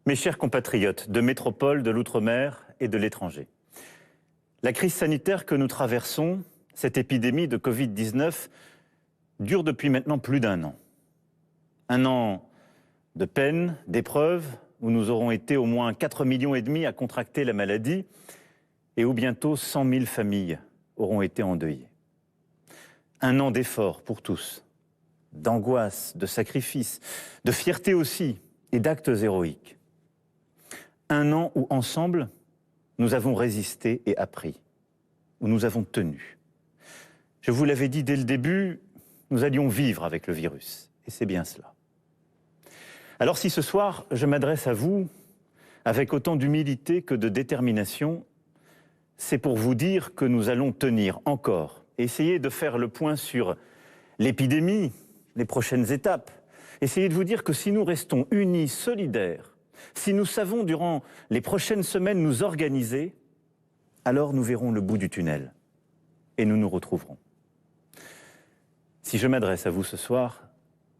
Mes chers compatriotes de métropole, de l'outre-mer et de l'étranger, la crise sanitaire que nous traversons, cette épidémie de Covid-19, dure depuis maintenant plus d'un an. Un an de peine, d'épreuves, où nous aurons été au moins 4,5 millions à contracter la maladie et où bientôt 100 000 familles auront été endeuillées. Un an d'efforts pour tous, d'angoisse, de sacrifice, de fierté aussi et d'actes héroïques. Un an où ensemble, nous avons résisté et appris, où nous avons tenu. Je vous l'avais dit dès le début, nous allions vivre avec le virus, et c'est bien cela. Alors si ce soir, je m'adresse à vous avec autant d'humilité que de détermination, c'est pour vous dire que nous allons tenir encore, et essayer de faire le point sur l'épidémie, les prochaines étapes, essayer de vous dire que si nous restons unis, solidaires, si nous savons durant les prochaines semaines nous organiser, alors nous verrons le bout du tunnel et nous nous retrouverons. Si je m'adresse à vous ce soir,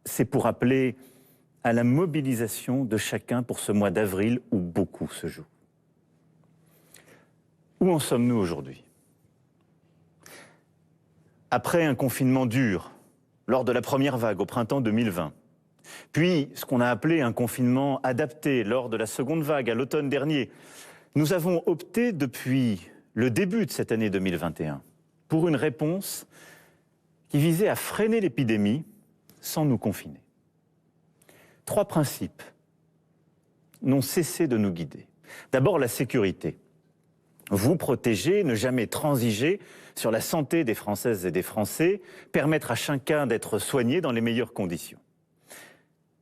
c'est pour appeler à la mobilisation de chacun pour ce mois d'avril où beaucoup se joue. Où en sommes-nous aujourd'hui? Après un confinement dur, lors de la première vague au printemps 2020, puis ce qu'on a appelé un confinement adapté lors de la seconde vague à l'automne dernier, nous avons opté depuis le début de cette année 2021 pour une réponse qui visait à freiner l'épidémie sans nous confiner. 3 principes n'ont cessé de nous guider. D'abord, la sécurité. Vous protéger, ne jamais transiger sur la santé des Françaises et des Français, permettre à chacun d'être soigné dans les meilleures conditions.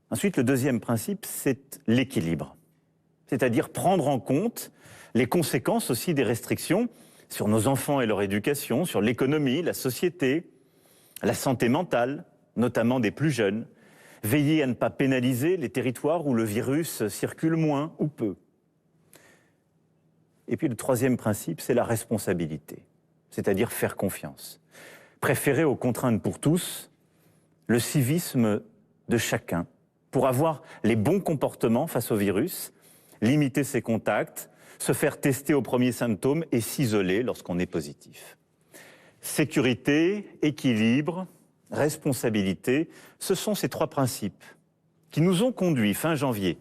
Ensuite, le deuxième principe, c'est l'équilibre. C'est-à-dire prendre en compte les conséquences aussi des restrictions sur nos enfants et leur éducation, sur l'économie, la société, la santé mentale, notamment des plus jeunes. Veiller à ne pas pénaliser les territoires où le virus circule moins ou peu. Et puis le troisième principe, c'est la responsabilité, c'est-à-dire faire confiance. Préférer aux contraintes pour tous le civisme de chacun pour avoir les bons comportements face au virus, limiter ses contacts, se faire tester aux premiers symptômes et s'isoler lorsqu'on est positif. Sécurité, équilibre, responsabilité, ce sont ces 3 principes qui nous ont conduits fin janvier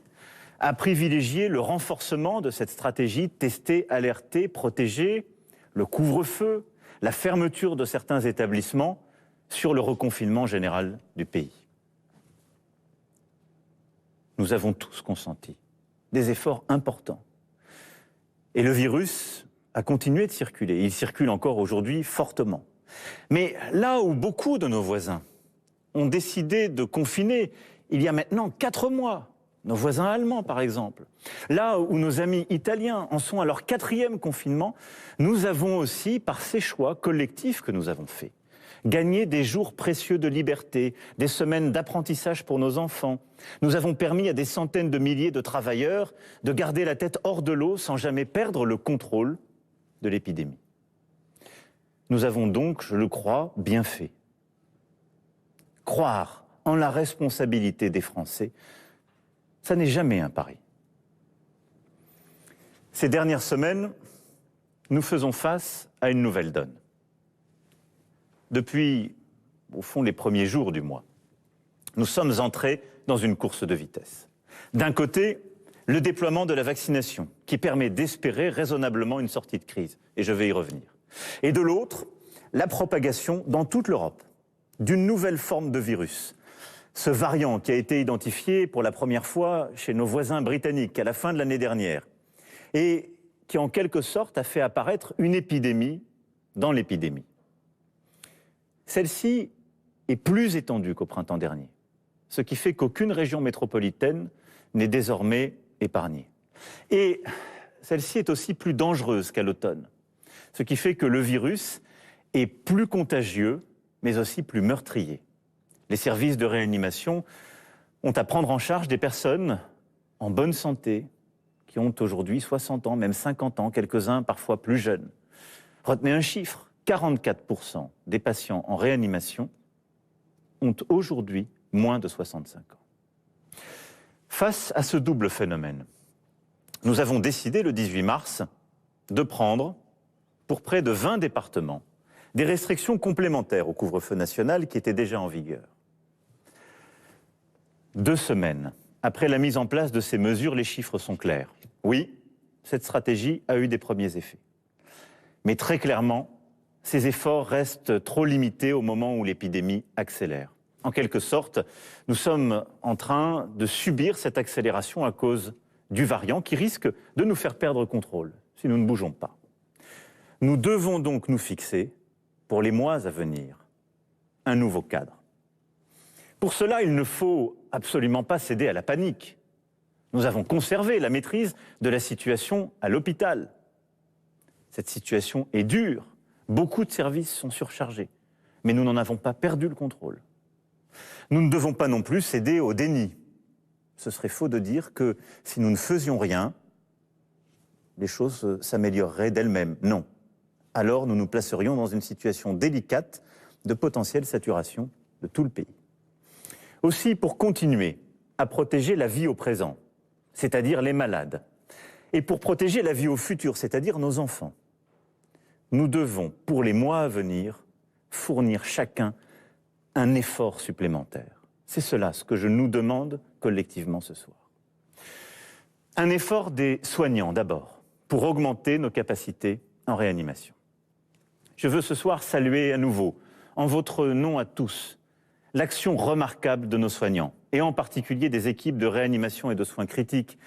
à privilégier le renforcement de cette stratégie tester, alerter, protéger, le couvre-feu, la fermeture de certains établissements sur le reconfinement général du pays. Nous avons tous consenti des efforts importants. Et le virus a continué de circuler. Il circule encore aujourd'hui fortement. Mais là où beaucoup de nos voisins ont décidé de confiner il y a maintenant 4 mois, nos voisins allemands par exemple, là où nos amis italiens en sont à leur 4e confinement, nous avons aussi, par ces choix collectifs que nous avons faits, gagné des jours précieux de liberté, des semaines d'apprentissage pour nos enfants. Nous avons permis à des centaines de milliers de travailleurs de garder la tête hors de l'eau sans jamais perdre le contrôle de l'épidémie. Nous avons donc, je le crois, bien fait. Croire en la responsabilité des Français, ça n'est jamais un pari. Ces dernières semaines, nous faisons face à une nouvelle donne. Depuis, au fond, les premiers jours du mois, nous sommes entrés dans une course de vitesse. D'un côté, le déploiement de la vaccination, qui permet d'espérer raisonnablement une sortie de crise, et je vais y revenir. Et de l'autre, la propagation dans toute l'Europe d'une nouvelle forme de virus. Ce variant qui a été identifié pour la première fois chez nos voisins britanniques à la fin de l'année dernière et qui en quelque sorte a fait apparaître une épidémie dans l'épidémie. Celle-ci est plus étendue qu'au printemps dernier, ce qui fait qu'aucune région métropolitaine n'est désormais épargnée. Et celle-ci est aussi plus dangereuse qu'à l'automne, ce qui fait que le virus est plus contagieux, mais aussi plus meurtrier. Les services de réanimation ont à prendre en charge des personnes en bonne santé, qui ont aujourd'hui 60 ans, même 50 ans, quelques-uns parfois plus jeunes. Retenez un chiffre, 44% des patients en réanimation ont aujourd'hui moins de 65 ans. Face à ce double phénomène, nous avons décidé le 18 mars de prendre, pour près de 20 départements, des restrictions complémentaires au couvre-feu national qui étaient déjà en vigueur. 2 semaines après la mise en place de ces mesures, les chiffres sont clairs. Oui, cette stratégie a eu des premiers effets. Mais très clairement, ces efforts restent trop limités au moment où l'épidémie accélère. En quelque sorte, nous sommes en train de subir cette accélération à cause du variant qui risque de nous faire perdre contrôle si nous ne bougeons pas. Nous devons donc nous fixer, pour les mois à venir, un nouveau cadre. Pour cela, il ne faut absolument pas céder à la panique. Nous avons conservé la maîtrise de la situation à l'hôpital. Cette situation est dure. Beaucoup de services sont surchargés. Mais nous n'en avons pas perdu le contrôle. Nous ne devons pas non plus céder au déni. Ce serait faux de dire que si nous ne faisions rien, les choses s'amélioreraient d'elles-mêmes. Non. Alors nous nous placerions dans une situation délicate de potentielle saturation de tout le pays. Aussi, pour continuer à protéger la vie au présent, c'est-à-dire les malades, et pour protéger la vie au futur, c'est-à-dire nos enfants, nous devons, pour les mois à venir, fournir chacun un effort supplémentaire. C'est cela ce que je nous demande collectivement ce soir. Un effort des soignants d'abord, pour augmenter nos capacités en réanimation. Je veux ce soir saluer à nouveau, en votre nom à tous, l'action remarquable de nos soignants, et en particulier des équipes de réanimation et de soins critiques,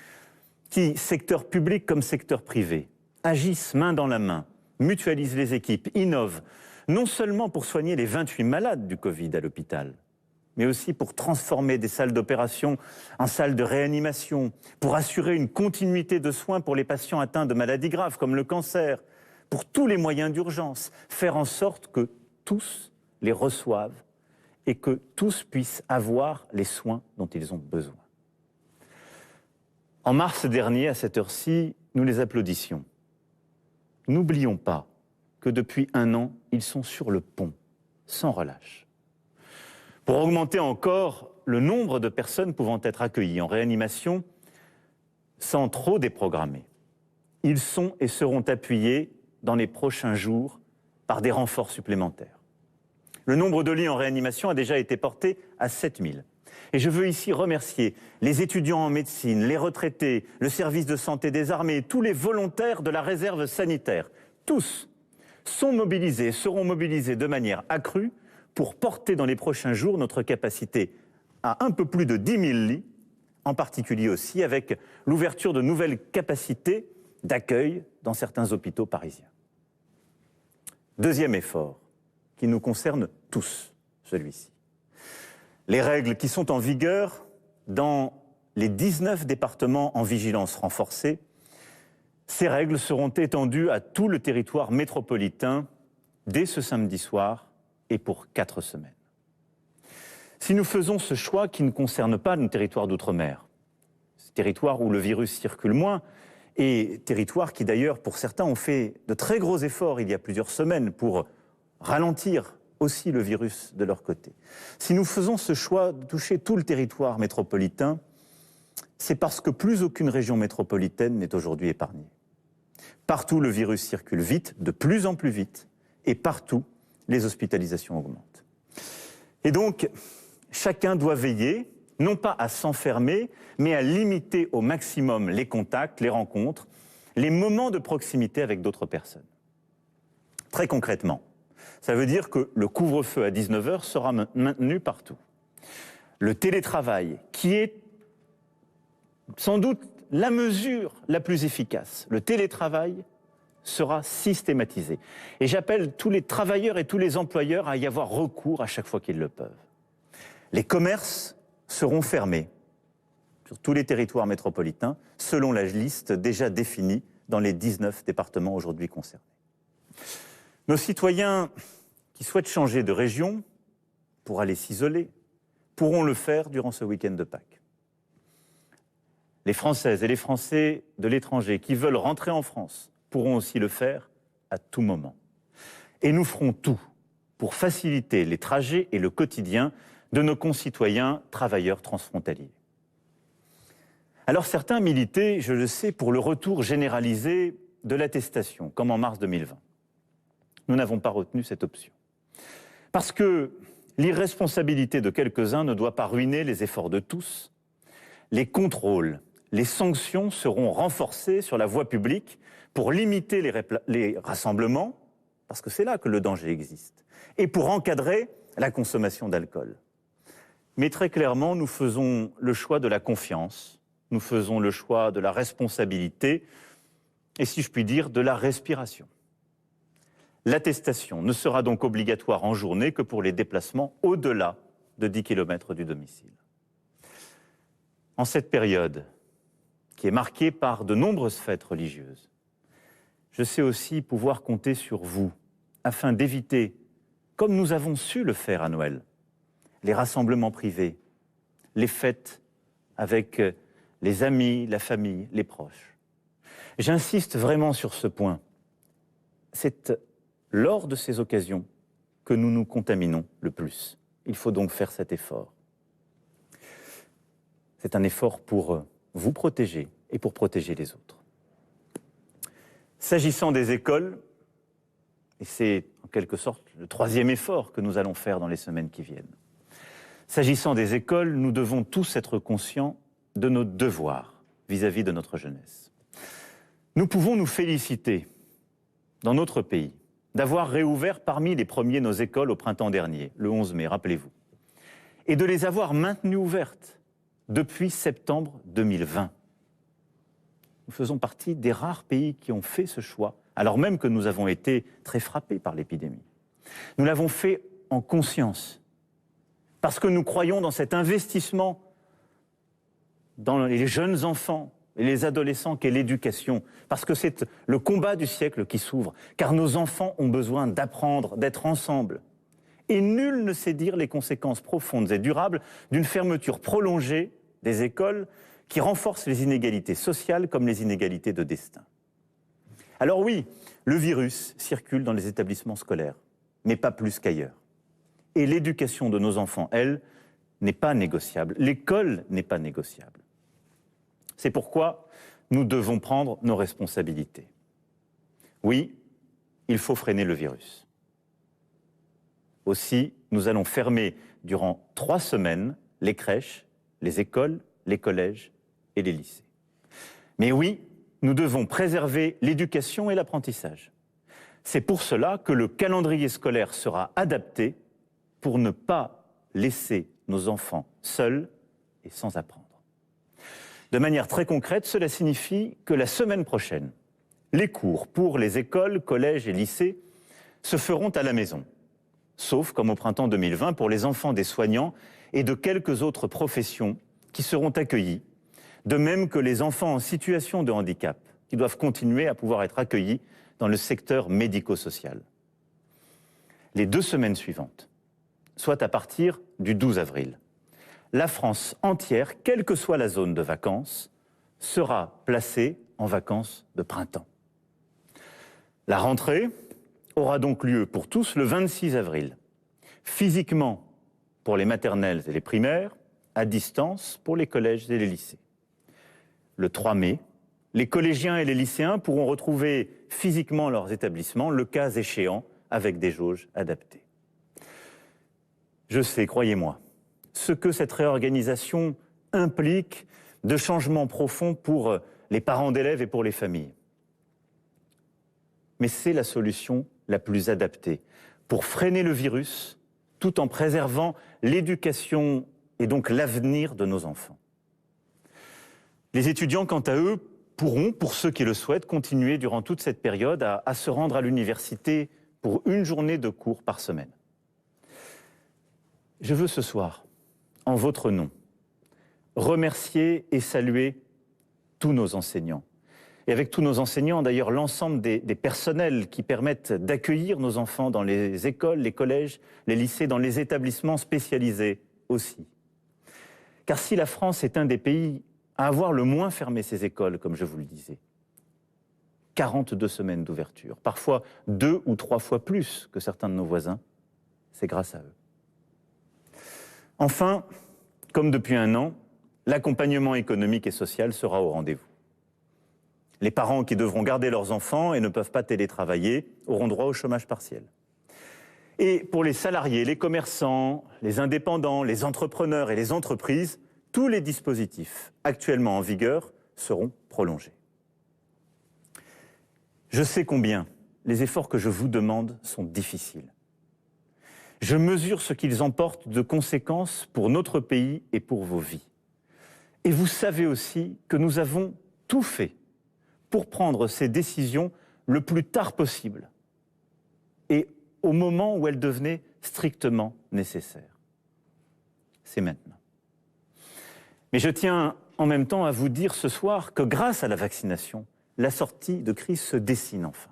qui, secteur public comme secteur privé, agissent main dans la main, mutualisent les équipes, innovent, non seulement pour soigner les 28 malades du Covid à l'hôpital, mais aussi pour transformer des salles d'opération en salles de réanimation, pour assurer une continuité de soins pour les patients atteints de maladies graves comme le cancer, pour tous les moyens d'urgence, faire en sorte que tous les reçoivent et que tous puissent avoir les soins dont ils ont besoin. En mars dernier, à cette heure-ci, nous les applaudissions. N'oublions pas que depuis 1 an, ils sont sur le pont, sans relâche. Pour augmenter encore le nombre de personnes pouvant être accueillies en réanimation sans trop déprogrammer, ils sont et seront appuyés dans les prochains jours par des renforts supplémentaires. Le nombre de lits en réanimation a déjà été porté à 7000. Et je veux ici remercier les étudiants en médecine, les retraités, le service de santé des armées, tous les volontaires de la réserve sanitaire. Tous sont mobilisés, seront mobilisés de manière accrue pour porter dans les prochains jours notre capacité à un peu plus de 10 000 lits, en particulier aussi avec l'ouverture de nouvelles capacités d'accueil dans certains hôpitaux parisiens. Deuxième effort, qui nous concerne tous, celui-ci. Les règles qui sont en vigueur dans les 19 départements en vigilance renforcée, ces règles seront étendues à tout le territoire métropolitain dès ce samedi soir et pour 4 semaines. Si nous faisons ce choix qui ne concerne pas nos territoires d'outre-mer, ce territoire où le virus circule moins, et territoires qui d'ailleurs pour certains ont fait de très gros efforts il y a plusieurs semaines pour ralentir aussi le virus de leur côté. Si nous faisons ce choix de toucher tout le territoire métropolitain, c'est parce que plus aucune région métropolitaine n'est aujourd'hui épargnée. Partout, le virus circule vite, de plus en plus vite, et partout, les hospitalisations augmentent. Et donc, chacun doit veiller, non pas à s'enfermer, mais à limiter au maximum les contacts, les rencontres, les moments de proximité avec d'autres personnes. Très concrètement, ça veut dire que le couvre-feu à 19h sera maintenu partout. Le télétravail, qui est sans doute la mesure la plus efficace, le télétravail sera systématisé. Et j'appelle tous les travailleurs et tous les employeurs à y avoir recours à chaque fois qu'ils le peuvent. Les commerces seront fermés sur tous les territoires métropolitains, selon la liste déjà définie dans les 19 départements aujourd'hui concernés. Nos citoyens qui souhaitent changer de région pour aller s'isoler pourront le faire durant ce week-end de Pâques. Les Françaises et les Français de l'étranger qui veulent rentrer en France pourront aussi le faire à tout moment. Et nous ferons tout pour faciliter les trajets et le quotidien de nos concitoyens travailleurs transfrontaliers. Alors certains militaient, je le sais, pour le retour généralisé de l'attestation, comme en mars 2020. Nous n'avons pas retenu cette option. Parce que l'irresponsabilité de quelques-uns ne doit pas ruiner les efforts de tous. Les contrôles, les sanctions seront renforcées sur la voie publique pour limiter les rassemblements, parce que c'est là que le danger existe, et pour encadrer la consommation d'alcool. Mais très clairement, nous faisons le choix de la confiance, nous faisons le choix de la responsabilité, et si je puis dire, de la respiration. L'attestation ne sera donc obligatoire en journée que pour les déplacements au-delà de 10 km du domicile. En cette période, qui est marquée par de nombreuses fêtes religieuses, je sais aussi pouvoir compter sur vous afin d'éviter, comme nous avons su le faire à Noël, les rassemblements privés, les fêtes avec les amis, la famille, les proches. J'insiste vraiment sur ce point. C'est lors de ces occasions que nous nous contaminons le plus. Il faut donc faire cet effort. C'est un effort pour vous protéger et pour protéger les autres. S'agissant des écoles, et c'est en quelque sorte le troisième effort que nous allons faire dans les semaines qui viennent. S'agissant des écoles, nous devons tous être conscients de nos devoirs vis-à-vis de notre jeunesse. Nous pouvons nous féliciter, dans notre pays, d'avoir réouvert parmi les premiers nos écoles au printemps dernier, le 11 mai, rappelez-vous, et de les avoir maintenues ouvertes depuis septembre 2020. Nous faisons partie des rares pays qui ont fait ce choix, alors même que nous avons été très frappés par l'épidémie. Nous l'avons fait en conscience, parce que nous croyons dans cet investissement dans les jeunes enfants et les adolescents qu'est l'éducation, parce que c'est le combat du siècle qui s'ouvre, car nos enfants ont besoin d'apprendre, d'être ensemble. Et nul ne sait dire les conséquences profondes et durables d'une fermeture prolongée des écoles qui renforce les inégalités sociales comme les inégalités de destin. Alors oui, le virus circule dans les établissements scolaires, mais pas plus qu'ailleurs. Et l'éducation de nos enfants, elle, n'est pas négociable. L'école n'est pas négociable. C'est pourquoi nous devons prendre nos responsabilités. Oui, il faut freiner le virus. Aussi, nous allons fermer durant 3 semaines les crèches, les écoles, les collèges et les lycées. Mais oui, nous devons préserver l'éducation et l'apprentissage. C'est pour cela que le calendrier scolaire sera adapté pour ne pas laisser nos enfants seuls et sans apprendre. De manière très concrète, cela signifie que la semaine prochaine, les cours pour les écoles, collèges et lycées se feront à la maison, sauf comme au printemps 2020 pour les enfants des soignants et de quelques autres professions qui seront accueillis, de même que les enfants en situation de handicap, qui doivent continuer à pouvoir être accueillis dans le secteur médico-social. Les 2 semaines suivantes, soit à partir du 12 avril, la France entière, quelle que soit la zone de vacances, sera placée en vacances de printemps. La rentrée aura donc lieu pour tous le 26 avril, physiquement pour les maternelles et les primaires, à distance pour les collèges et les lycées. Le 3 mai, les collégiens et les lycéens pourront retrouver physiquement leurs établissements, le cas échéant, avec des jauges adaptées. Je sais, croyez-moi, ce que cette réorganisation implique de changements profonds pour les parents d'élèves et pour les familles. Mais c'est la solution la plus adaptée pour freiner le virus tout en préservant l'éducation et donc l'avenir de nos enfants. Les étudiants, quant à eux, pourront, pour ceux qui le souhaitent, continuer durant toute cette période à se rendre à l'université pour 1 journée de cours par semaine. Je veux ce soir, en votre nom, remercier et saluer tous nos enseignants. Et avec tous nos enseignants, d'ailleurs, l'ensemble des personnels qui permettent d'accueillir nos enfants dans les écoles, les collèges, les lycées, dans les établissements spécialisés aussi. Car si la France est un des pays à avoir le moins fermé ses écoles, comme je vous le disais, 42 semaines d'ouverture, parfois 2 ou 3 fois plus que certains de nos voisins, c'est grâce à eux. Enfin, comme depuis 1 an, l'accompagnement économique et social sera au rendez-vous. Les parents qui devront garder leurs enfants et ne peuvent pas télétravailler auront droit au chômage partiel. Et pour les salariés, les commerçants, les indépendants, les entrepreneurs et les entreprises, tous les dispositifs actuellement en vigueur seront prolongés. Je sais combien les efforts que je vous demande sont difficiles. Je mesure ce qu'ils emportent de conséquences pour notre pays et pour vos vies. Et vous savez aussi que nous avons tout fait pour prendre ces décisions le plus tard possible et au moment où elles devenaient strictement nécessaires. C'est maintenant. Mais je tiens en même temps à vous dire ce soir que grâce à la vaccination, la sortie de crise se dessine enfin.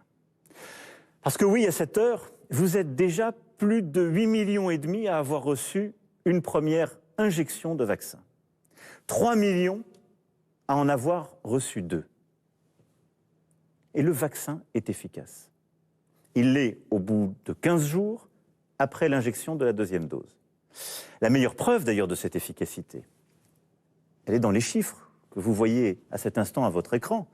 Parce que oui, à cette heure, vous êtes déjà plus de 8,5 millions à avoir reçu une première injection de vaccin. 3 millions à en avoir reçu 2. Et le vaccin est efficace. Il l'est au bout de 15 jours après l'injection de la deuxième dose. La meilleure preuve d'ailleurs de cette efficacité, elle est dans les chiffres que vous voyez à cet instant à votre écran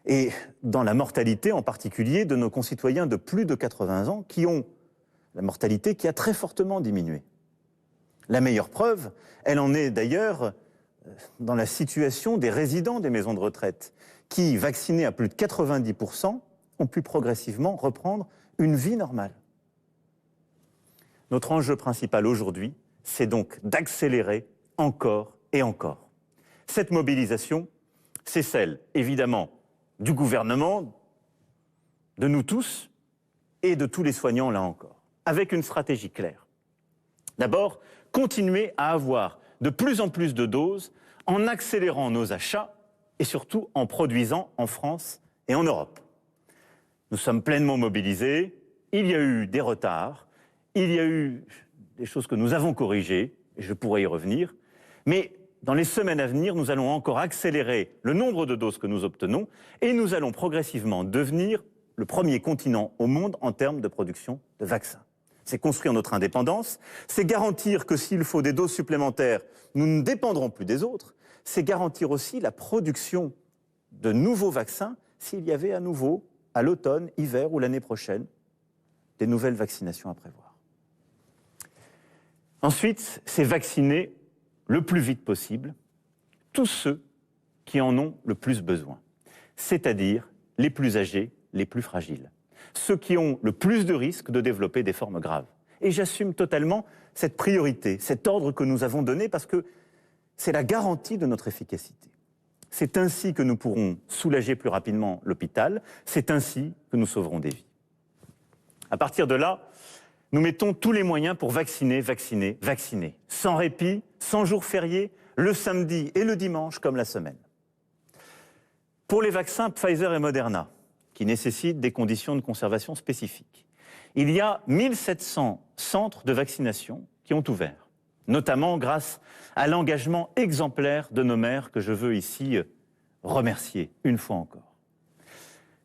et dans la mortalité en particulier de nos concitoyens de plus de 80 ans qui ont la mortalité qui a très fortement diminué. La meilleure preuve, elle en est d'ailleurs dans la situation des résidents des maisons de retraite qui, vaccinés à plus de 90%, ont pu progressivement reprendre une vie normale. Notre enjeu principal aujourd'hui, c'est donc d'accélérer encore et encore. Cette mobilisation, c'est celle, évidemment, du gouvernement, de nous tous et de tous les soignants, là encore, avec une stratégie claire. D'abord, continuer à avoir de plus en plus de doses en accélérant nos achats et surtout en produisant en France et en Europe. Nous sommes pleinement mobilisés, il y a eu des retards, il y a eu des choses que nous avons corrigées, et je pourrais y revenir, mais dans les semaines à venir, nous allons encore accélérer le nombre de doses que nous obtenons et nous allons progressivement devenir le premier continent au monde en termes de production de vaccins. C'est construire notre indépendance, c'est garantir que s'il faut des doses supplémentaires, nous ne dépendrons plus des autres, c'est garantir aussi la production de nouveaux vaccins s'il y avait à nouveau, à l'automne, hiver ou l'année prochaine, des nouvelles vaccinations à prévoir. Ensuite, c'est vacciner le plus vite possible tous ceux qui en ont le plus besoin, c'est-à-dire les plus âgés, les plus fragiles, ceux qui ont le plus de risques de développer des formes graves. Et j'assume totalement cette priorité, cet ordre que nous avons donné parce que c'est la garantie de notre efficacité. C'est ainsi que nous pourrons soulager plus rapidement l'hôpital, c'est ainsi que nous sauverons des vies. À partir de là, nous mettons tous les moyens pour vacciner, vacciner, vacciner, sans répit, sans jours fériés, le samedi et le dimanche comme la semaine. Pour les vaccins Pfizer et Moderna, qui nécessitent des conditions de conservation spécifiques, il y a 1700 centres de vaccination qui ont ouvert, notamment grâce à l'engagement exemplaire de nos maires que je veux ici remercier une fois encore.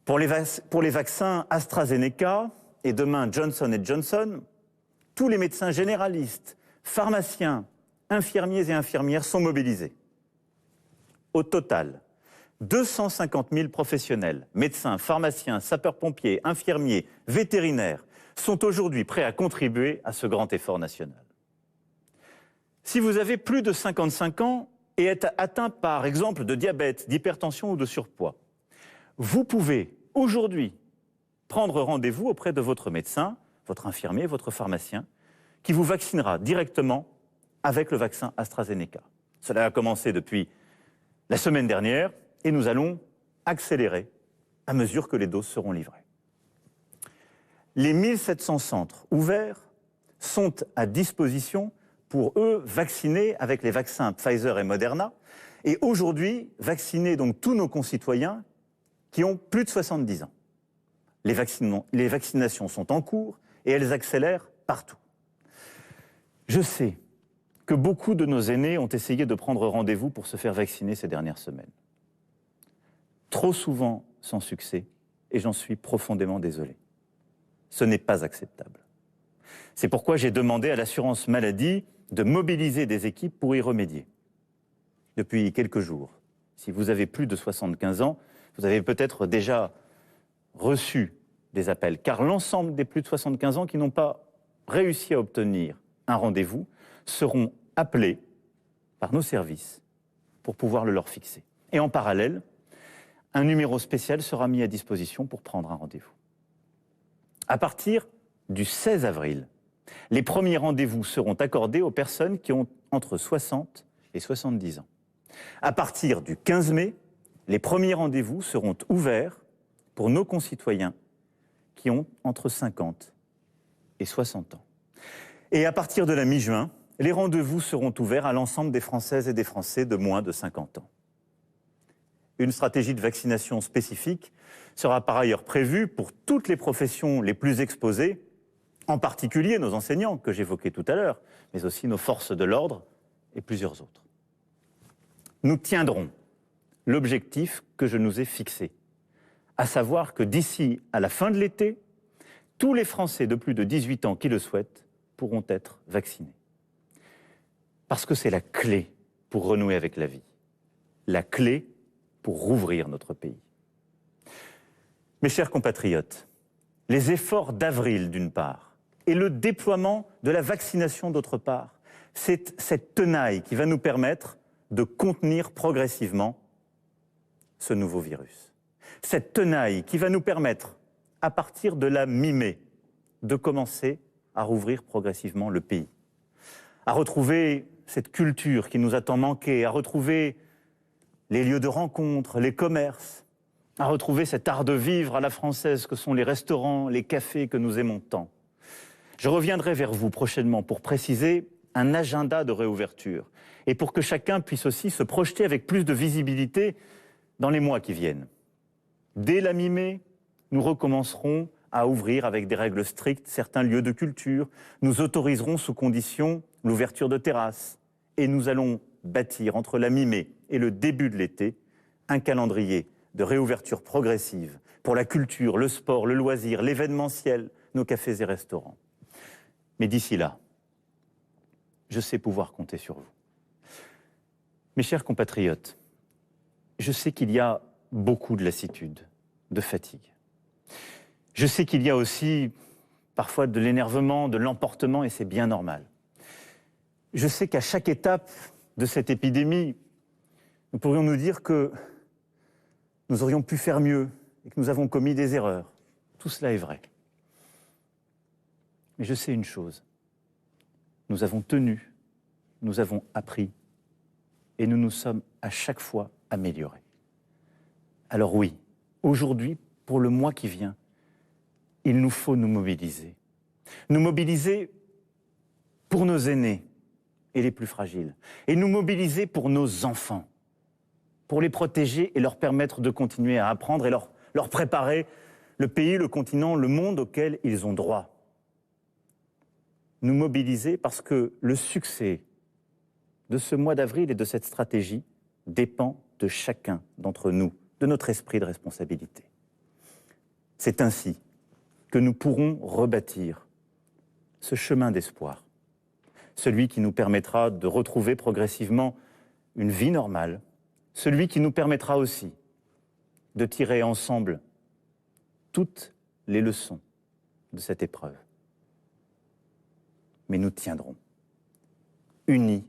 Pour les vaccins AstraZeneca et demain Johnson & Johnson, tous les médecins généralistes, pharmaciens, infirmiers et infirmières sont mobilisés. Au total, 250 000 professionnels, médecins, pharmaciens, sapeurs-pompiers, infirmiers, vétérinaires, sont aujourd'hui prêts à contribuer à ce grand effort national. Si vous avez plus de 55 ans et êtes atteint par exemple de diabète, d'hypertension ou de surpoids, vous pouvez aujourd'hui prendre rendez-vous auprès de votre médecin, votre infirmier, votre pharmacien, qui vous vaccinera directement avec le vaccin AstraZeneca. Cela a commencé depuis la semaine dernière et nous allons accélérer à mesure que les doses seront livrées. Les 1700 centres ouverts sont à disposition pour eux vacciner avec les vaccins Pfizer et Moderna et aujourd'hui vacciner donc tous nos concitoyens qui ont plus de 70 ans. Les vaccinations sont en cours et elles accélèrent partout. Je sais que beaucoup de nos aînés ont essayé de prendre rendez-vous pour se faire vacciner ces dernières semaines. Trop souvent sans succès, et j'en suis profondément désolé. Ce n'est pas acceptable. C'est pourquoi j'ai demandé à l'assurance maladie de mobiliser des équipes pour y remédier. depuis quelques jours. Si vous avez plus de 75 ans, vous avez peut-être déjà reçu des appels, car l'ensemble des plus de 75 ans qui n'ont pas réussi à obtenir un rendez-vous seront appelés par nos services pour pouvoir le leur fixer. Et en parallèle, un numéro spécial sera mis à disposition pour prendre un rendez-vous. À partir du 16 avril, les premiers rendez-vous seront accordés aux personnes qui ont entre 60 et 70 ans. À partir du 15 mai, les premiers rendez-vous seront ouverts pour nos concitoyens qui ont entre 50 et 60 ans. Et à partir de la mi-juin, les rendez-vous seront ouverts à l'ensemble des Françaises et des Français de moins de 50 ans. Une stratégie de vaccination spécifique sera par ailleurs prévue pour toutes les professions les plus exposées, en particulier nos enseignants que j'évoquais tout à l'heure, mais aussi nos forces de l'ordre et plusieurs autres. Nous tiendrons l'objectif que je nous ai fixé, à savoir que d'ici à la fin de l'été, tous les Français de plus de 18 ans qui le souhaitent pourront être vaccinés. Parce que c'est la clé pour renouer avec la vie, la clé pour rouvrir notre pays. Mes chers compatriotes, les efforts d'avril d'une part et le déploiement de la vaccination d'autre part, c'est cette tenaille qui va nous permettre de contenir progressivement ce nouveau virus. Cette tenaille qui va nous permettre, à partir de la mi-mai, de commencer à rouvrir progressivement le pays, à retrouver cette culture qui nous a tant manqué, à retrouver les lieux de rencontre, les commerces, à retrouver cet art de vivre à la française que sont les restaurants, les cafés que nous aimons tant. Je reviendrai vers vous prochainement pour préciser un agenda de réouverture et pour que chacun puisse aussi se projeter avec plus de visibilité dans les mois qui viennent. Dès la mi-mai, nous recommencerons à ouvrir avec des règles strictes certains lieux de culture. Nous autoriserons sous condition l'ouverture de terrasses et nous allons bâtir entre la mi-mai et le début de l'été un calendrier de réouverture progressive pour la culture, le sport, le loisir, l'événementiel, nos cafés et restaurants. Mais d'ici là, je sais pouvoir compter sur vous. Mes chers compatriotes, je sais qu'il y a beaucoup de lassitude, de fatigue. Je sais qu'il y a aussi parfois de l'énervement, de l'emportement, et c'est bien normal. Je sais qu'à chaque étape de cette épidémie, nous pourrions nous dire que nous aurions pu faire mieux et que nous avons commis des erreurs. Tout cela est vrai. Mais je sais une chose, nous avons tenu, nous avons appris et nous nous sommes à chaque fois améliorés. Alors oui, aujourd'hui, pour le mois qui vient, il nous faut nous mobiliser. Nous mobiliser pour nos aînés et les plus fragiles. Et nous mobiliser pour nos enfants, pour les protéger et leur permettre de continuer à apprendre et leur préparer le pays, le continent, le monde auquel ils ont droit. Nous mobiliser parce que le succès de ce mois d'avril et de cette stratégie dépend de chacun d'entre nous, de notre esprit de responsabilité. C'est ainsi que nous pourrons rebâtir ce chemin d'espoir, celui qui nous permettra de retrouver progressivement une vie normale, celui qui nous permettra aussi de tirer ensemble toutes les leçons de cette épreuve. Mais nous tiendrons, unis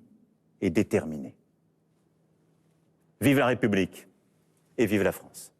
et déterminés. Vive la République et vive la France.